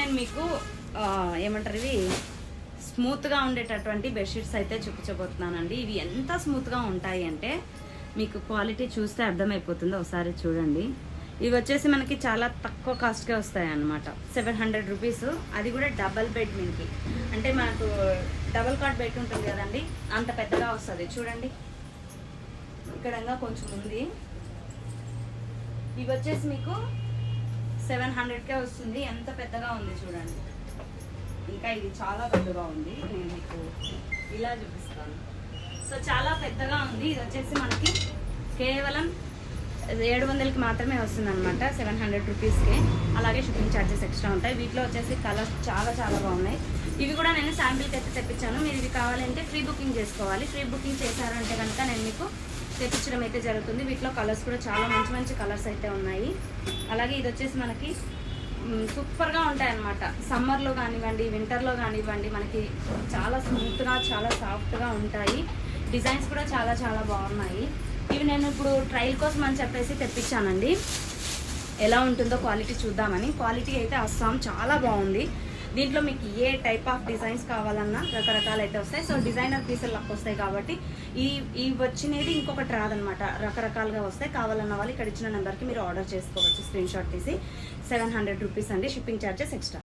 నేను మీకు ఏమంటారు ఇవి స్మూత్గా ఉండేటటువంటి బెడ్షీట్స్ అయితే చూపించబోతున్నానండి. ఇవి ఎంత స్మూత్గా ఉంటాయి అంటే మీకు క్వాలిటీ చూస్తే అర్థమైపోతుందో ఒకసారి చూడండి. ఇవి వచ్చేసి మనకి చాలా తక్కువ కాస్ట్కే వస్తాయి అన్నమాట. 700 రూపీస్. అది కూడా డబల్ బెడ్ మీదకి, అంటే మనకు డబల్ కాట్ బెడ్ ఉంటుంది కదండి, అంత పెద్దగా వస్తుంది. చూడండి ఇక్కడ కొంచెం ఉంది. ఇవి వచ్చేసి మీకు 700కే వస్తుంది. ఎంత పెద్దగా ఉంది చూడండి. ఇంకా ఇది చాలా పెద్దగా ఉంది. నేను మీకు ఇలా చూపిస్తాను. సో చాలా పెద్దగా ఉంది. ఇది వచ్చేసి మనకి కేవలం 700కి మాత్రమే వస్తుంది అనమాట, 700 రూపీస్కి. అలాగే షిప్పింగ్ ఛార్జెస్ ఎక్స్ట్రా ఉంటాయి. వీటిలో వచ్చేసి కలర్స్ చాలా చాలా బాగున్నాయి. ఇవి కూడా నేను శాంపిల్కి అయితే తెప్పించాను. మీరు ఇవి కావాలంటే ఫ్రీ బుకింగ్ చేసుకోవాలి. ఫ్రీ బుకింగ్ చేశారంటే కనుక నేను మీకు తెప్పించడం అయితే జరుగుతుంది. వీటిలో కలర్స్ కూడా చాలా మంచి మంచి కలర్స్ అయితే ఉన్నాయి. అలాగే ఇది వచ్చేసి మనకి సూపర్గా ఉంటాయి అన్నమాట. సమ్మర్లో కానివ్వండి, వింటర్లో కానివ్వండి, మనకి చాలా స్మూత్గా చాలా సాఫ్ట్గా ఉంటాయి. డిజైన్స్ కూడా చాలా చాలా బాగున్నాయి. ఇవి నేను ఇప్పుడు ట్రయల్ కోసం అని చెప్పేసి తెప్పించానండి. ఎలా ఉంటుందో క్వాలిటీ చూద్దామని. క్వాలిటీ అయితే అస్సాం చాలా బాగుంది. దీంట్లో మీకు ఏ టైప్ ఆఫ్ డిజైన్స్ కావాలన్నా రకరకాలు అయితే వస్తాయి. సో డిజైనర్ పీసులు లెక్క వస్తాయి కాబట్టి ఈ వచ్చినది ఇంకొకటి రాదనమాట, రకరకాలుగా వస్తాయి. కావాలన్న వాళ్ళు ఇక్కడ ఇచ్చిన నెంబర్కి మీరు ఆర్డర్ చేసుకోవచ్చు. స్క్రీన్ షాట్ తీసి 700 రూపీస్ అండి. Shipping charges extra.